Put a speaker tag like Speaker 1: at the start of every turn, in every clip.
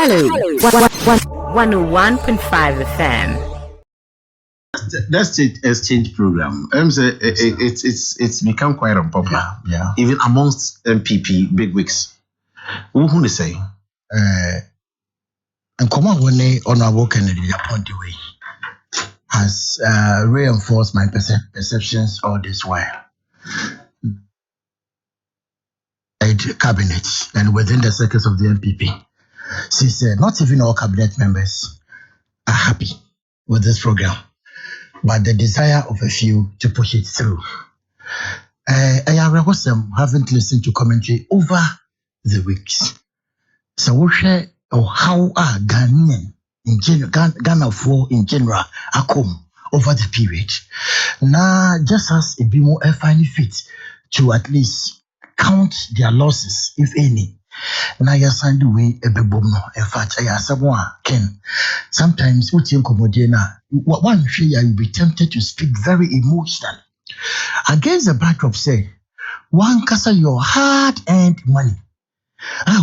Speaker 1: Hello, 101.5 FM.
Speaker 2: That's the exchange program. It's become quite unpopular.
Speaker 3: Yeah.
Speaker 2: Even amongst MPP bigwigs. Who they say?
Speaker 3: And come on, when they Honorable Kennedy appointed the way has reinforced my perceptions all this while. The cabinet and within the circles of the MPP, she said not even all cabinet members are happy with this program, but the desire of a few to push it through. I haven't listened to commentary over the weeks. So we share how are Ghanaian in general, Ghana for in general, are come over the period. Now, just as it be more finally fit to at least count their losses, if any. Now, you find the way a bebomno, in fact, I someone can. Sometimes, what you one share you'll be tempted to speak very emotional. Against the backdrop, say, one kasa your hard-earned money.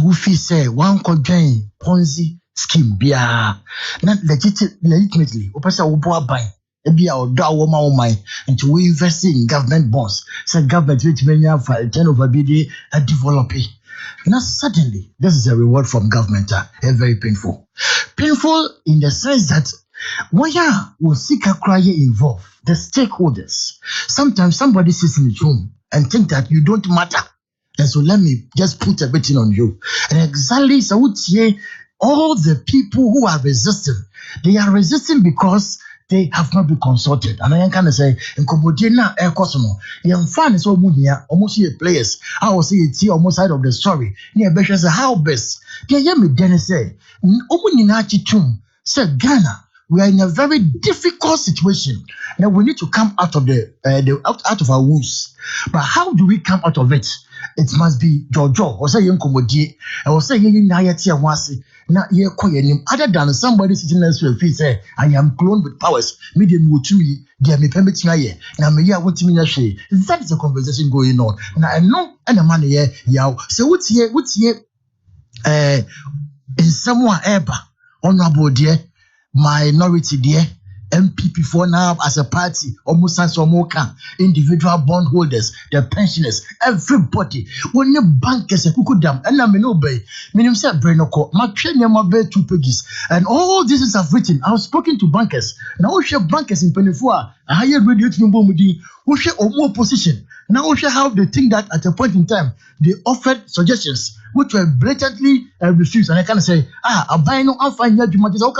Speaker 3: Who feel say one could join Ponzi scheme bia not legitimately. Opasa ubo buy. Ebia oda woma my into we invest in government bonds. Say government which many have turnover BD and develop it. Now suddenly this is a reward from government. Very painful. Painful in the sense that why will seek a cry involved the stakeholders. Sometimes somebody sits in his room and think that you don't matter. And so let me just put everything on you. And exactly so would say all the people who are resisting, they are resisting because they have not been consulted. And I can say, in Combodina, Air Cosmo, young fan is almost here players. I will say it's here almost side of the story. Near Besha say how best. They hear me then say, Omuninachi Tum, say Ghana. We are in a very difficult situation. Now we need to come out of out of our wounds. But how do we come out of it? It must be Jojo or say Yankomodi or say Yayati and Wasi. Now ye koyenim other than somebody sitting next to a feet say I am cloned with powers. Medium would to me, give me permit me. Now me ya what me say. That is a conversation going on. Now I know and a man here yaw. So what's here in someone ever honorable dear. Minority there, MPP for now as a party, almost as Omoka, individual bondholders, the pensioners, everybody. When the bankers a cuckoo dam, and I'm no bay, meaning say Brenoko, my train my bay 2 pages, and all this is I've written. I was speaking to bankers. Now we share bankers in Penifua, a higher radio to Mumudi, we share or more position. Now we share how they think that at a point in time they offered suggestions which were blatantly refused. And I can say, I buy no alpha in your jumatis, oh,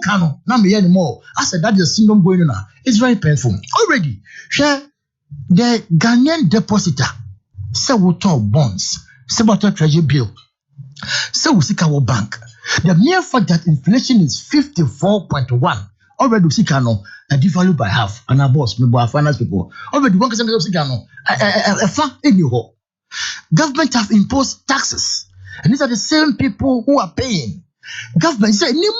Speaker 3: cano, not me anymore. I said that is a syndrome going on. It's very painful. Already, share the Ghanaian depositor, say we talk bonds, say we talk treasury bill, say we seek our bank. The mere fact that inflation is 54.1. Already we see cano devalued by half, and our boss, maybe our finance people. Already 1% of Cano, a fact in your government have imposed taxes, and these are the same people who are paying. Government said, "New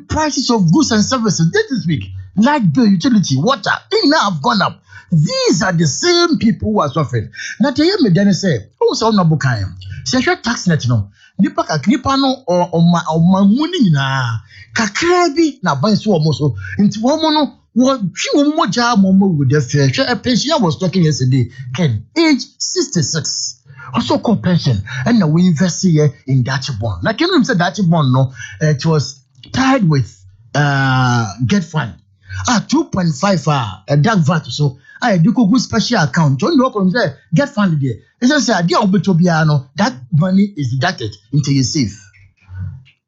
Speaker 3: prices of goods and services this week, light bill, utility, water, they now have gone up." These are the same people who are suffering. Now, to hear me then say, "Oh, so no bukayam." Say, tax net no. Nipa no or my money na kakrebi na ban so almost so. Into woman what she won't job with the fair. A pensioner was talking yesterday, Ken, age 66. Also called pension. And now we invest here in Dutch bond. Now, can you say Dutch bond? No, it was tied with get fund. 2.5 a dark VAT. So I do go special account. John Locke say get fund there. It's just a dear Obitobiano. That money is deducted into your safe.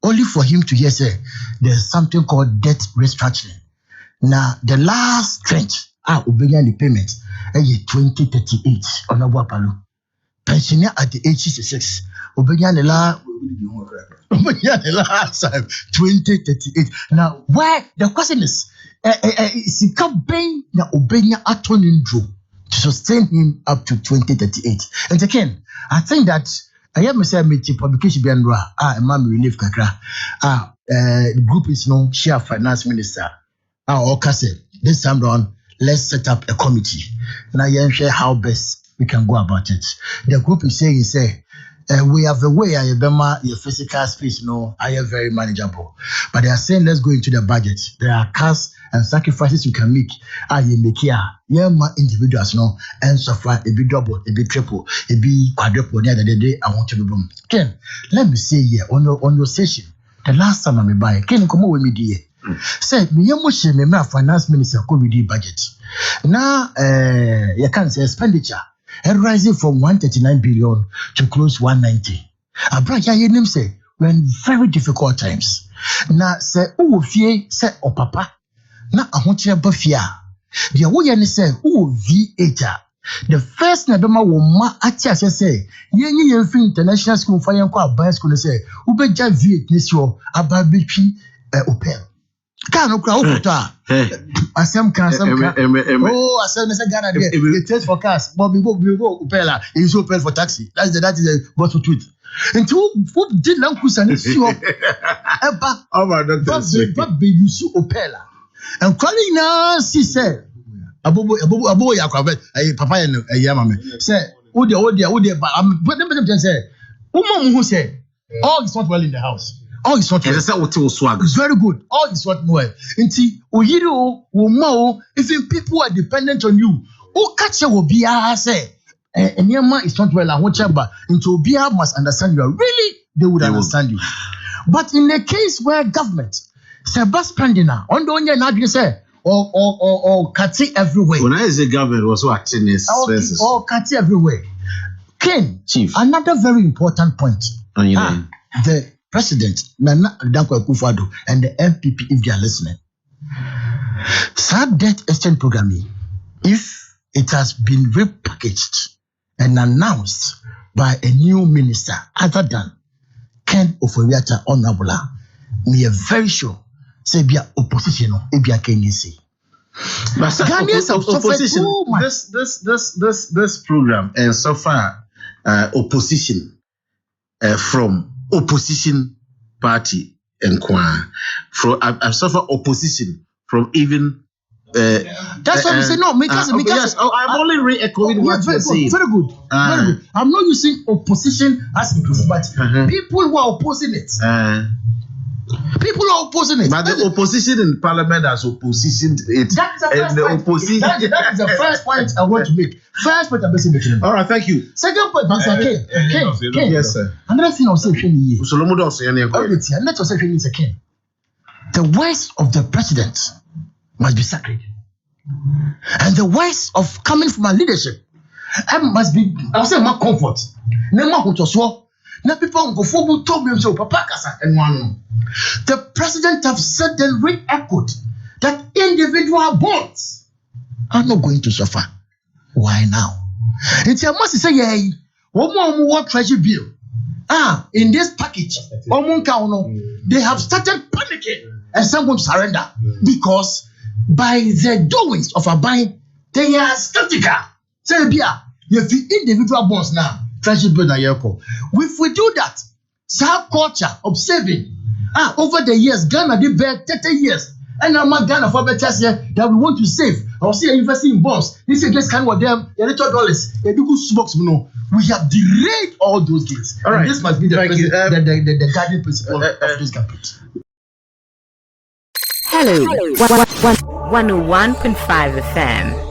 Speaker 3: Only for him to hear say there's something called debt restructuring. Now, the last trench, obeying the payment, 2038 on a wapalu. Pensioner at the age 66, obeying the last time, 2038. Now, where the question is, na obeying attorney to sustain him up to 2038. And again, I think that I have myself made publication behind relief kakra. The group is no share finance minister. This time round, let's set up a committee. Now, you share how best we can go about it. The group is saying, we have a way your physical space, I am very manageable. But they are saying let's go into the budget. There are costs and sacrifices you can make. You make here, individuals, and suffer a bit double, a bit triple, a bit quadruple. The other day, I want to be boom. Ken, let me say here on your session, the last time I buy, Ken, come on with me, dear. Say, me finance minister could be the budget. Now, you can say expenditure. And rising from 139 billion to close 190. Abraya yenim say we're in very difficult times. Na say fie say papa na ahonche ba fia. The wo ye ni say V8. The first na bema wo ma atia say yenyi yemfi international school fa yenko aban school say wo beja V8 ni so aba betwi Opel. Can't look out Asem can. Oh, Asem is a Ghana there. They test for cars. But we go Upela. It's open for taxi. That is the bottle tweet. And two did Lankus and it's your oh my doctor. But be you see Opela. And calling now, she said, Abu Yakwabet, a papa and a yamame. Say, oh dear, but I'm but them say, who said, all is not well in the house. All is not well. It's very good. All is not well. Inti oyiro wo if people are dependent on you, o catch will be say Enyama is not well and whatever. Into Obia must understand you. Really, they would understand you. But in the case where government say bus spending now, on the only not say or cutting everywhere.
Speaker 2: When I say government was acting is
Speaker 3: or cutting everywhere. Ken,
Speaker 2: Chief,
Speaker 3: another very important point. The President Nana Dankwa Akufo-Addo and the MPP, if they are listening, sad debt exchange programming, if it has been repackaged and announced by a new minister other than Ken Oforiatta Onabula, we are very sure say be opposition if you can see.
Speaker 2: Ghanaians have opposition. This program and so far opposition from opposition party and from I've suffered opposition from even
Speaker 3: that's what we say. No,
Speaker 2: yes, I'm only re-echoing what you're saying.
Speaker 3: Very good. Very good. I'm not using opposition as inclusive, but people who are opposing it. People are opposing it.
Speaker 2: But the opposition in parliament has oppositioned it.
Speaker 3: That's the first point I want to make. First point I'm making.
Speaker 2: All right, thank you.
Speaker 3: Second point, Ken.
Speaker 2: Yes, sir.
Speaker 3: Another thing I'll say, Ken. The words of the president must be sacred. And the words of coming from our leadership must be, I'll say, more comfort. Now people go forward told me so Papa Kasa and one. The president have said and re-echoed that individual bonds are not going to suffer. Why now? It's a must say one more treasury bill. In this package, they have started panicking and some will surrender because by the doings of a buying, they are skeptical. Say, if the individual bonds now. Treasury bill na yeko. If we do that, some culture of saving, over the years, Ghana did bear 30 years. And now my Ghana for better year that we want to save. Or say investing in bonds. This is just kind of them, the little dollars, the big smokes, we have derailed all those things. All right. This must be the guiding principle of this government.
Speaker 1: Hello. 101.5 FM.